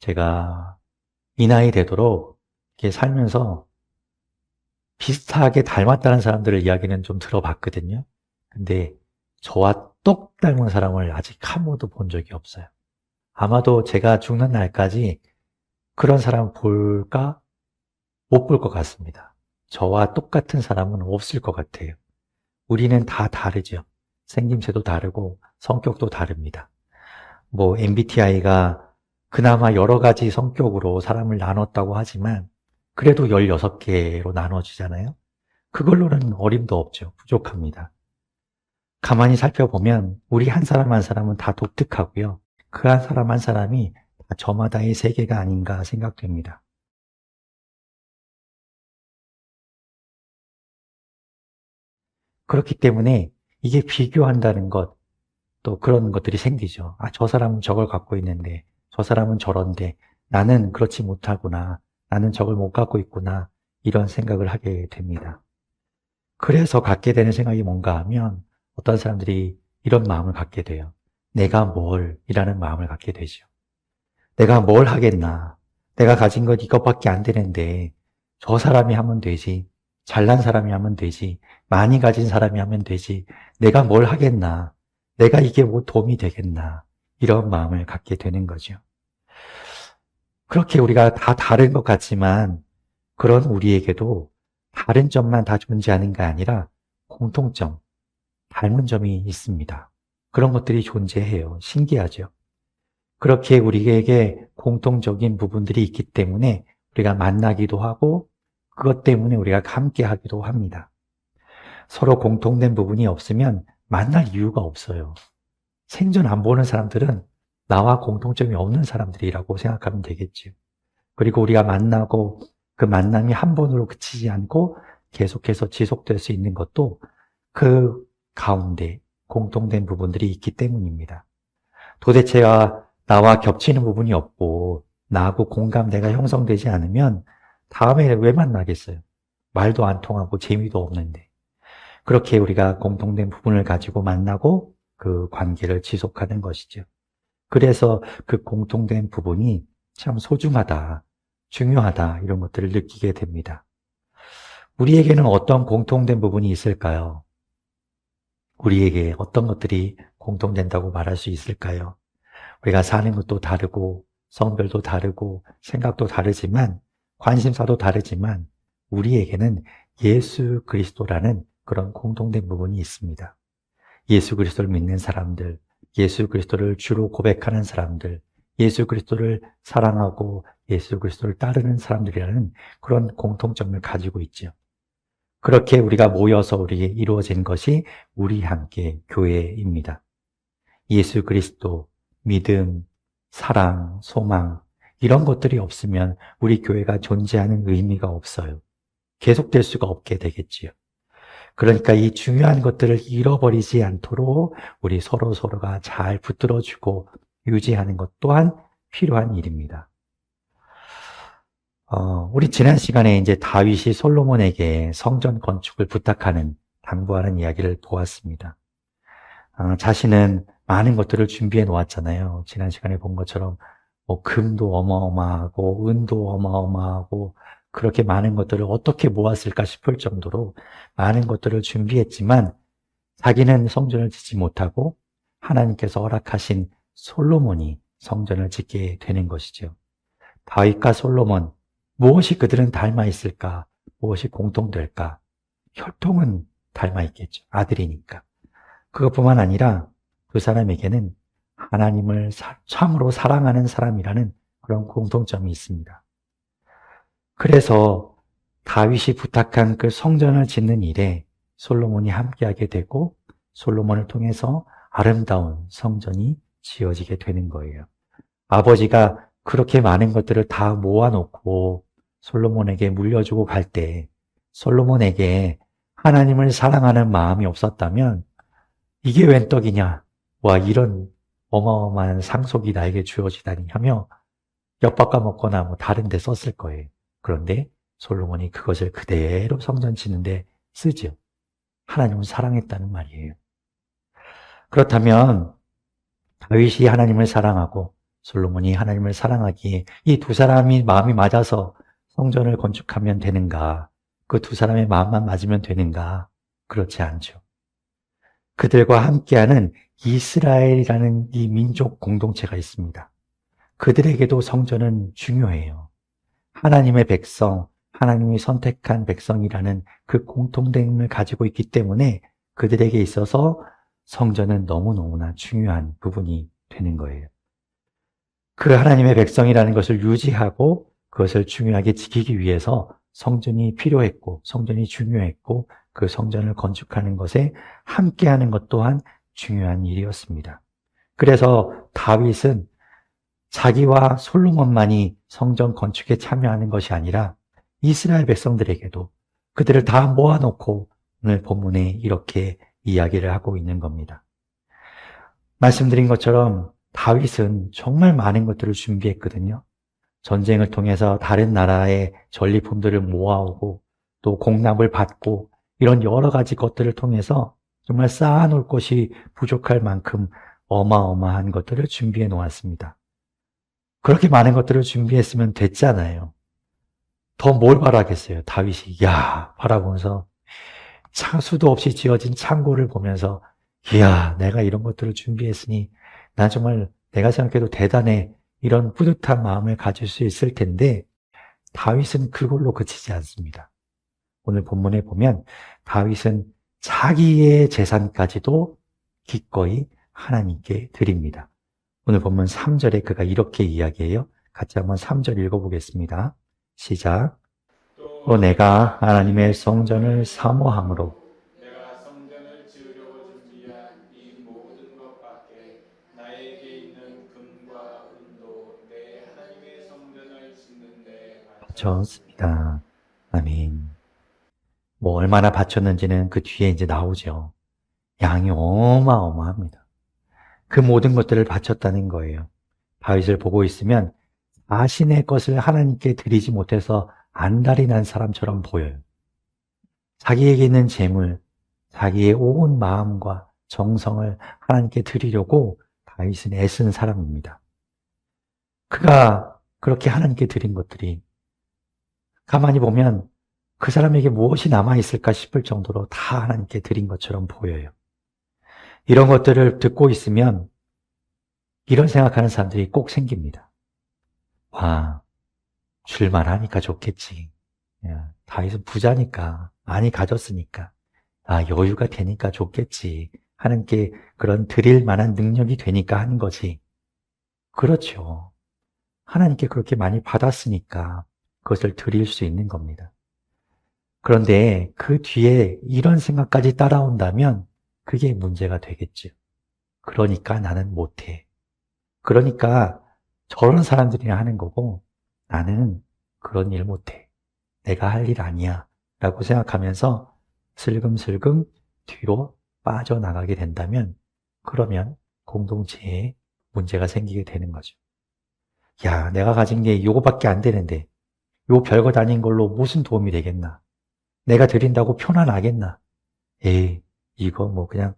제가 이 나이 되도록 이렇게 살면서 비슷하게 닮았다는 사람들을 이야기는 좀 들어봤거든요. 근데 저와 똑 닮은 사람을 아직 한 번도 본 적이 없어요. 아마도 제가 죽는 날까지 그런 사람 볼까? 못 볼 것 같습니다. 저와 똑같은 사람은 없을 것 같아요. 우리는 다 다르죠. 생김새도 다르고 성격도 다릅니다. MBTI가 그나마 여러 가지 성격으로 사람을 나눴다고 하지만 그래도 16개로 나눠지잖아요. 그걸로는 어림도 없죠. 부족합니다. 가만히 살펴보면 우리 한 사람 한 사람은 다 독특하고요. 그 한 사람 한 사람이 다 저마다의 세계가 아닌가 생각됩니다. 그렇기 때문에 이게 비교한다는 것, 또 그런 것들이 생기죠. 아, 저 사람은 저걸 갖고 있는데, 저 사람은 저런데, 나는 그렇지 못하구나. 나는 저걸 못 갖고 있구나. 이런 생각을 하게 됩니다. 그래서 갖게 되는 생각이 뭔가 하면 어떤 사람들이 이런 마음을 갖게 돼요. 내가 뭘 이라는 마음을 갖게 되죠. 내가 뭘 하겠나. 내가 가진 것 이것밖에 안 되는데 저 사람이 하면 되지. 잘난 사람이 하면 되지. 많이 가진 사람이 하면 되지. 내가 뭘 하겠나. 내가 이게 뭐 도움이 되겠나. 이런 마음을 갖게 되는 거죠. 그렇게 우리가 다 다른 것 같지만 그런 우리에게도 다른 점만 다 존재하는 게 아니라 공통점, 닮은 점이 있습니다. 그런 것들이 존재해요. 신기하죠. 그렇게 우리에게 공통적인 부분들이 있기 때문에 우리가 만나기도 하고 그것 때문에 우리가 함께 하기도 합니다. 서로 공통된 부분이 없으면 만날 이유가 없어요. 생전 안 보는 사람들은 나와 공통점이 없는 사람들이라고 생각하면 되겠죠. 그리고 우리가 만나고 그 만남이 한 번으로 그치지 않고 계속해서 지속될 수 있는 것도 그 가운데 공통된 부분들이 있기 때문입니다. 도대체 나와 겹치는 부분이 없고 나하고 공감대가 형성되지 않으면 다음에 왜 만나겠어요? 말도 안 통하고 재미도 없는데. 그렇게 우리가 공통된 부분을 가지고 만나고 그 관계를 지속하는 것이죠. 그래서 그 공통된 부분이 참 소중하다, 중요하다 이런 것들을 느끼게 됩니다. 우리에게는 어떤 공통된 부분이 있을까요? 우리에게 어떤 것들이 공통된다고 말할 수 있을까요? 우리가 사는 것도 다르고 성별도 다르고 생각도 다르지만 관심사도 다르지만 우리에게는 예수 그리스도라는 그런 공통된 부분이 있습니다. 예수 그리스도를 믿는 사람들, 예수 그리스도를 주로 고백하는 사람들, 예수 그리스도를 사랑하고 예수 그리스도를 따르는 사람들이라는 그런 공통점을 가지고 있죠. 그렇게 우리가 모여서 우리에게 이루어진 것이 우리 함께 교회입니다. 예수 그리스도, 믿음, 사랑, 소망 이런 것들이 없으면 우리 교회가 존재하는 의미가 없어요. 계속될 수가 없게 되겠지요. 그러니까 이 중요한 것들을 잃어버리지 않도록 우리 서로가 잘 붙들어주고 유지하는 것 또한 필요한 일입니다. 우리 지난 시간에 이제 다윗이 솔로몬에게 성전 건축을 부탁하는, 당부하는 이야기를 보았습니다. 자신은 많은 것들을 준비해 놓았잖아요. 지난 시간에 본 것처럼 금도 어마어마하고 은도 어마어마하고 그렇게 많은 것들을 어떻게 모았을까 싶을 정도로 많은 것들을 준비했지만 자기는 성전을 짓지 못하고 하나님께서 허락하신 솔로몬이 성전을 짓게 되는 것이죠. 다윗과 솔로몬, 무엇이 그들은 닮아 있을까? 무엇이 공통될까? 혈통은 닮아 있겠죠. 아들이니까. 그것뿐만 아니라 그 사람에게는 하나님을 참으로 사랑하는 사람이라는 그런 공통점이 있습니다. 그래서 다윗이 부탁한 그 성전을 짓는 일에 솔로몬이 함께하게 되고 솔로몬을 통해서 아름다운 성전이 지어지게 되는 거예요. 아버지가 그렇게 많은 것들을 다 모아놓고 솔로몬에게 물려주고 갈 때 솔로몬에게 하나님을 사랑하는 마음이 없었다면 이게 웬 떡이냐? 와, 이런 어마어마한 상속이 나에게 주어지다니 하며 엿바꿔 먹거나 다른 데 썼을 거예요. 그런데 솔로몬이 그것을 그대로 성전 짓는데 쓰죠. 하나님을 사랑했다는 말이에요. 그렇다면 다윗이 하나님을 사랑하고 솔로몬이 하나님을 사랑하기에 이 두 사람이 마음이 맞아서 성전을 건축하면 되는가? 그 두 사람의 마음만 맞으면 되는가? 그렇지 않죠. 그들과 함께하는 이스라엘이라는 이 민족 공동체가 있습니다. 그들에게도 성전은 중요해요. 하나님의 백성, 하나님이 선택한 백성이라는 그 공통됨을 가지고 있기 때문에 그들에게 있어서 성전은 너무너무나 중요한 부분이 되는 거예요. 그 하나님의 백성이라는 것을 유지하고 그것을 중요하게 지키기 위해서 성전이 필요했고 성전이 중요했고 그 성전을 건축하는 것에 함께하는 것 또한 중요한 일이었습니다. 그래서 다윗은 자기와 솔로몬만이 성전 건축에 참여하는 것이 아니라 이스라엘 백성들에게도 그들을 다 모아놓고 오늘 본문에 이렇게 이야기를 하고 있는 겁니다. 말씀드린 것처럼 다윗은 정말 많은 것들을 준비했거든요. 전쟁을 통해서 다른 나라의 전리품들을 모아오고 또 공납을 받고 이런 여러 가지 것들을 통해서 정말 쌓아놓을 것이 부족할 만큼 어마어마한 것들을 준비해 놓았습니다. 그렇게 많은 것들을 준비했으면 됐잖아요. 더 뭘 바라겠어요? 다윗이 바라보면서 수도 없이 지어진 창고를 보면서 내가 이런 것들을 준비했으니 난 정말 내가 생각해도 대단해. 이런 뿌듯한 마음을 가질 수 있을 텐데 다윗은 그걸로 그치지 않습니다. 오늘 본문에 보면 다윗은 자기의 재산까지도 기꺼이 하나님께 드립니다. 오늘 본문 3절에 그가 이렇게 이야기해요. 같이 한번 3절 읽어보겠습니다. 시작. 또 내가 하나님의 성전을 사모함으로 내가 성전을 지으려고 준비한 이 모든 것 밖에 나에게 있는 금과 은도 내 하나님의 성전을 짓는 데 바쳤습니다. 아멘. 얼마나 바쳤는지는 그 뒤에 이제 나오죠. 양이 어마어마합니다. 그 모든 것들을 바쳤다는 거예요. 다윗을 보고 있으면 자신의 것을 하나님께 드리지 못해서 안달이 난 사람처럼 보여요. 자기에게 있는 재물, 자기의 온 마음과 정성을 하나님께 드리려고 다윗은 애쓴 사람입니다. 그가 그렇게 하나님께 드린 것들이 가만히 보면 그 사람에게 무엇이 남아있을까 싶을 정도로 다 하나님께 드린 것처럼 보여요. 이런 것들을 듣고 있으면 이런 생각하는 사람들이 꼭 생깁니다. 줄만 하니까 좋겠지. 다윗은 부자니까, 많이 가졌으니까, 여유가 되니까 좋겠지. 하나님께 그런 드릴 만한 능력이 되니까 하는 거지. 그렇죠. 하나님께 그렇게 많이 받았으니까 그것을 드릴 수 있는 겁니다. 그런데 그 뒤에 이런 생각까지 따라온다면 그게 문제가 되겠죠. 그러니까 나는 못해. 그러니까 저런 사람들이나 하는 거고 나는 그런 일 못해. 내가 할 일 아니야. 라고 생각하면서 슬금슬금 뒤로 빠져나가게 된다면 그러면 공동체에 문제가 생기게 되는 거죠. 내가 가진 게 요거밖에 안 되는데 요 별거 아닌 걸로 무슨 도움이 되겠나? 내가 드린다고 표나 나겠나? 이거 그냥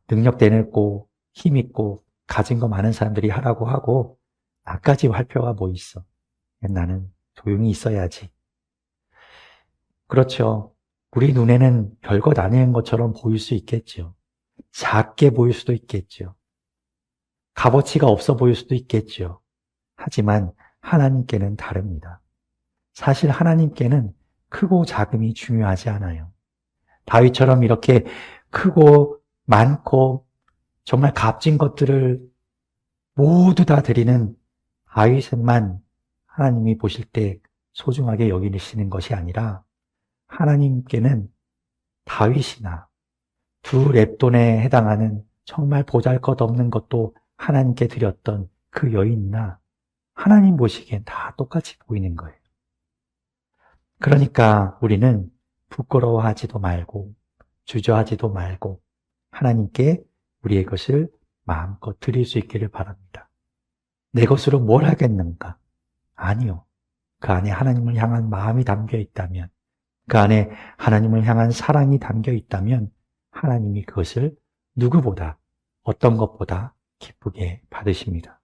능력 되고 힘 있고 가진 거 많은 사람들이 하라고 하고 나까지 할 필요가 뭐 있어? 나는 조용히 있어야지. 그렇죠. 우리 눈에는 별것 아닌 것처럼 보일 수 있겠죠. 작게 보일 수도 있겠죠. 값어치가 없어 보일 수도 있겠죠. 하지만 하나님께는 다릅니다. 사실 하나님께는 크고 작음이 중요하지 않아요. 다윗처럼 이렇게 크고 많고 정말 값진 것들을 모두 다 드리는 다윗만 하나님이 보실 때 소중하게 여기시는 것이 아니라 하나님께는 다윗이나 두 렙돈에 해당하는 정말 보잘것없는 것도 하나님께 드렸던 그 여인이나 하나님 보시기엔 다 똑같이 보이는 거예요. 그러니까 우리는 부끄러워하지도 말고 주저하지도 말고 하나님께 우리의 것을 마음껏 드릴 수 있기를 바랍니다. 내 것으로 뭘 하겠는가? 아니요. 그 안에 하나님을 향한 마음이 담겨 있다면, 그 안에 하나님을 향한 사랑이 담겨 있다면 하나님이 그것을 누구보다 어떤 것보다 기쁘게 받으십니다.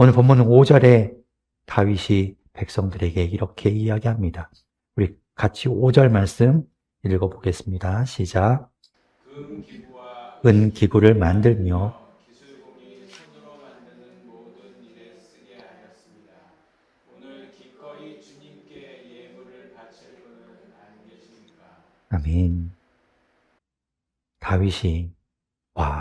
오늘 본문 5절에 다윗이 백성들에게 이렇게 이야기합니다. 우리 같이 5절 말씀 읽어보겠습니다. 시작. 은 기구를 만들며 기술공이 손으로 만드는 모든 일에 쓰게 하였습니다. 오늘 기꺼이 주님께 예물을 바칠 분은 안 계십니까? 아멘. 다윗이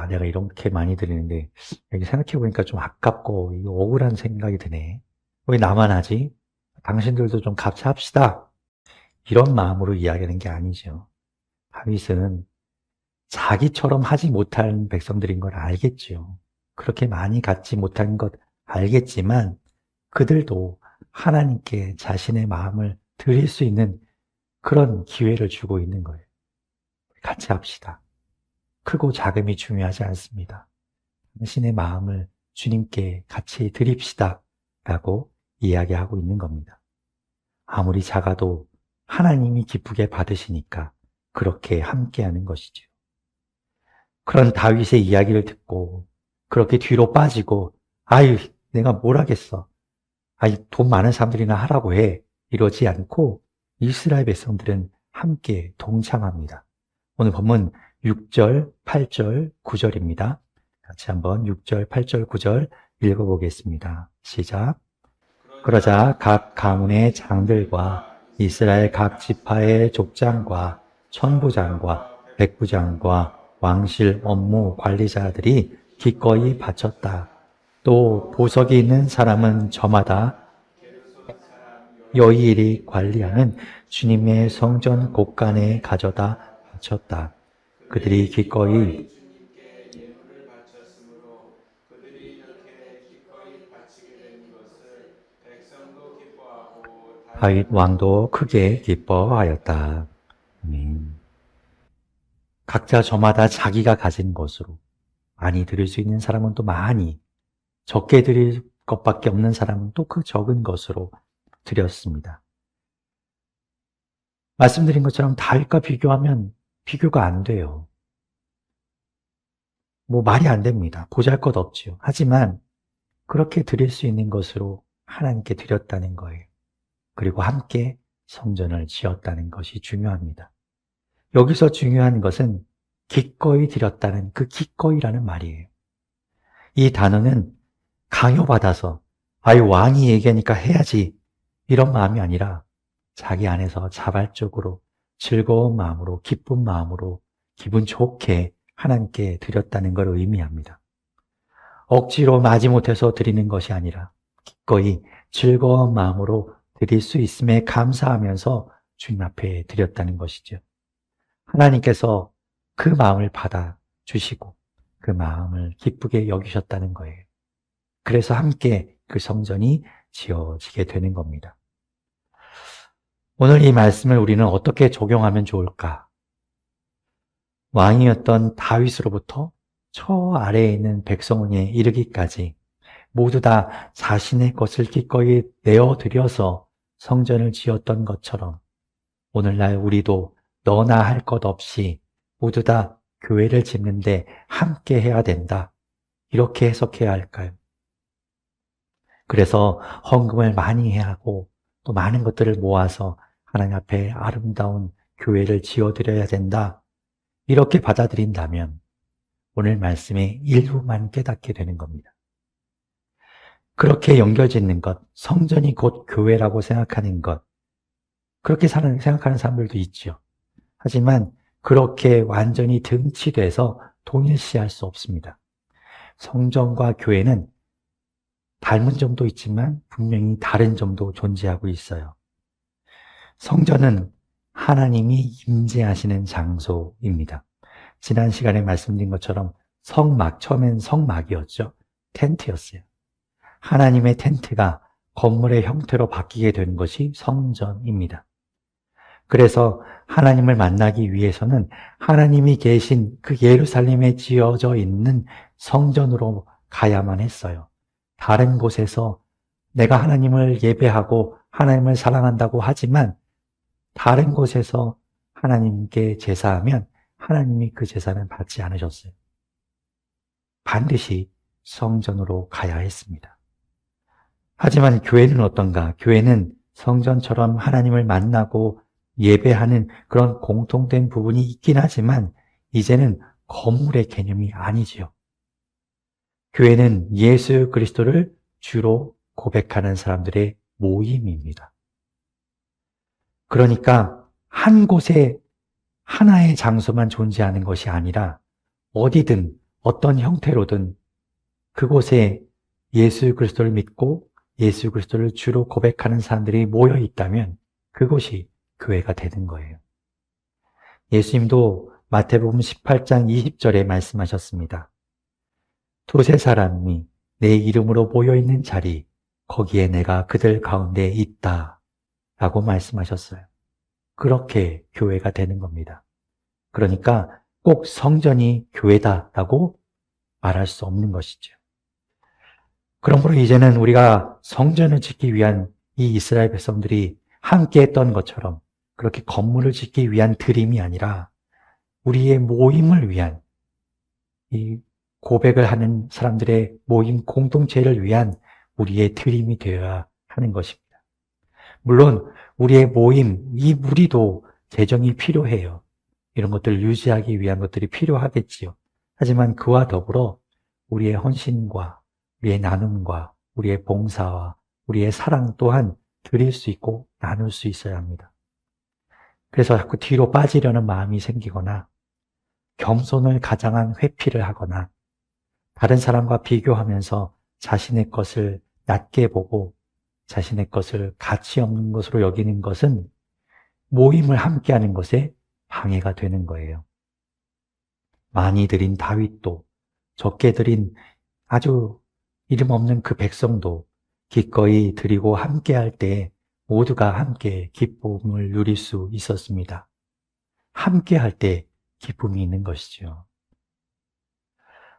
내가 이렇게 많이 드리는데 여기 생각해보니까 좀 아깝고 이거 억울한 생각이 드네. 왜 나만 하지? 당신들도 좀 같이 합시다. 이런 마음으로 이야기하는 게 아니죠. 다윗은 자기처럼 하지 못한 백성들인 걸 알겠지요. 그렇게 많이 갖지 못한 것 알겠지만 그들도 하나님께 자신의 마음을 드릴 수 있는 그런 기회를 주고 있는 거예요. 같이 합시다. 크고 작음이 중요하지 않습니다. 당신의 마음을 주님께 같이 드립시다 라고 이야기하고 있는 겁니다. 아무리 작아도 하나님이 기쁘게 받으시니까 그렇게 함께하는 것이죠. 그런 다윗의 이야기를 듣고 그렇게 뒤로 빠지고 내가 뭘 하겠어. 돈 많은 사람들이나 하라고 해. 이러지 않고 이스라엘 백성들은 함께 동참합니다. 오늘 본문 6절, 8절, 9절입니다. 같이 한번 6절, 8절, 9절 읽어보겠습니다. 시작. 그러자 각 가문의 장들과 이스라엘 각 지파의 족장과 천부장과 백부장과 왕실 업무 관리자들이 기꺼이 바쳤다. 또 보석이 있는 사람은 저마다 여일이 관리하는 주님의 성전 곳간에 가져다 바쳤다. 그들이 기꺼이 주님께 예물을 바쳤으므로 그들이 이렇게 기꺼이 바치게 된 것을 백성도 기뻐하고 다윗 왕도 크게 기뻐하였다. 아멘. 각자 저마다 자기가 가진 것으로 많이 드릴 수 있는 사람은 또 많이, 적게 드릴 것밖에 없는 사람은 또 그 적은 것으로 드렸습니다. 말씀드린 것처럼 다윗과 비교하면 비교가 안 돼요. 말이 안 됩니다. 보잘것없지요. 하지만 그렇게 드릴 수 있는 것으로 하나님께 드렸다는 거예요. 그리고 함께 성전을 지었다는 것이 중요합니다. 여기서 중요한 것은 기꺼이 드렸다는 그 기꺼이라는 말이에요. 이 단어는 강요받아서 왕이 얘기하니까 해야지 이런 마음이 아니라 자기 안에서 자발적으로 즐거운 마음으로 기쁜 마음으로 기분 좋게 하나님께 드렸다는 걸 의미합니다. 억지로 마지못해서 드리는 것이 아니라 기꺼이 즐거운 마음으로 드릴 수 있음에 감사하면서 주님 앞에 드렸다는 것이죠. 하나님께서 그 마음을 받아주시고 그 마음을 기쁘게 여기셨다는 거예요. 그래서 함께 그 성전이 지어지게 되는 겁니다. 오늘 이 말씀을 우리는 어떻게 적용하면 좋을까? 왕이었던 다윗으로부터 저 아래에 있는 백성에 이르기까지 모두 다 자신의 것을 기꺼이 내어드려서 성전을 지었던 것처럼 오늘날 우리도 너나 할 것 없이 모두 다 교회를 짓는데 함께 해야 된다. 이렇게 해석해야 할까요? 그래서 헌금을 많이 해야 하고 또 많은 것들을 모아서 하나님 앞에 아름다운 교회를 지어드려야 된다. 이렇게 받아들인다면 오늘 말씀의 일부만 깨닫게 되는 겁니다. 그렇게 연결짓는 것, 성전이 곧 교회라고 생각하는 것, 그렇게 생각하는 사람들도 있죠. 하지만 그렇게 완전히 등치돼서 동일시할 수 없습니다. 성전과 교회는 닮은 점도 있지만 분명히 다른 점도 존재하고 있어요. 성전은 하나님이 임재하시는 장소입니다. 지난 시간에 말씀드린 것처럼 처음엔 성막이었죠. 텐트였어요. 하나님의 텐트가 건물의 형태로 바뀌게 되는 것이 성전입니다. 그래서 하나님을 만나기 위해서는 하나님이 계신 그 예루살렘에 지어져 있는 성전으로 가야만 했어요. 다른 곳에서 내가 하나님을 예배하고 하나님을 사랑한다고 하지만 다른 곳에서 하나님께 제사하면 하나님이 그 제사는 받지 않으셨어요. 반드시 성전으로 가야 했습니다. 하지만 교회는 어떤가? 교회는 성전처럼 하나님을 만나고 예배하는 그런 공통된 부분이 있긴 하지만 이제는 건물의 개념이 아니지요. 교회는 예수 그리스도를 주로 고백하는 사람들의 모임입니다. 그러니까 한 곳에 하나의 장소만 존재하는 것이 아니라 어디든 어떤 형태로든 그곳에 예수 그리스도를 믿고 예수 그리스도를 주로 고백하는 사람들이 모여 있다면 그곳이 교회가 되는 거예요. 예수님도 마태복음 18장 20절에 말씀하셨습니다. 두세 사람이 내 이름으로 모여 있는 자리, 거기에 내가 그들 가운데 있다 라고 말씀하셨어요. 그렇게 교회가 되는 겁니다. 그러니까 꼭 성전이 교회다라고 말할 수 없는 것이죠. 그러므로 이제는 우리가 성전을 짓기 위한 이 이스라엘 백성들이 함께 했던 것처럼 그렇게 건물을 짓기 위한 드림이 아니라 우리의 모임을 위한 이 고백을 하는 사람들의 모임 공동체를 위한 우리의 드림이 되어야 하는 것입니다. 물론 우리의 모임, 이 무리도 재정이 필요해요. 이런 것들을 유지하기 위한 것들이 필요하겠지요. 하지만 그와 더불어 우리의 헌신과 우리의 나눔과 우리의 봉사와 우리의 사랑 또한 드릴 수 있고 나눌 수 있어야 합니다. 그래서 자꾸 뒤로 빠지려는 마음이 생기거나 겸손을 가장한 회피를 하거나 다른 사람과 비교하면서 자신의 것을 낮게 보고 자신의 것을 가치 없는 것으로 여기는 것은 모임을 함께하는 것에 방해가 되는 거예요. 많이 드린 다윗도 적게 드린 아주 이름 없는 그 백성도 기꺼이 드리고 함께할 때 모두가 함께 기쁨을 누릴 수 있었습니다. 함께할 때 기쁨이 있는 것이죠.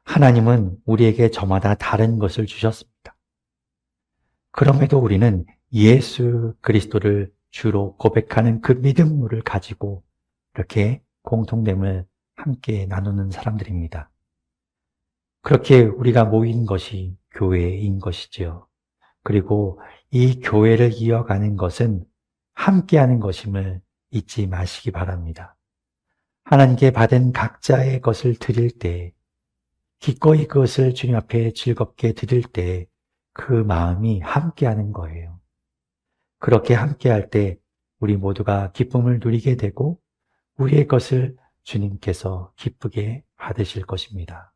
하나님은 우리에게 저마다 다른 것을 주셨습니다. 그럼에도 우리는 예수 그리스도를 주로 고백하는 그 믿음을 가지고 이렇게 공통됨을 함께 나누는 사람들입니다. 그렇게 우리가 모인 것이 교회인 것이지요. 그리고 이 교회를 이어가는 것은 함께하는 것임을 잊지 마시기 바랍니다. 하나님께 받은 각자의 것을 드릴 때, 기꺼이 그것을 주님 앞에 즐겁게 드릴 때 그 마음이 함께하는 거예요. 그렇게 함께할 때 우리 모두가 기쁨을 누리게 되고 우리의 것을 주님께서 기쁘게 받으실 것입니다.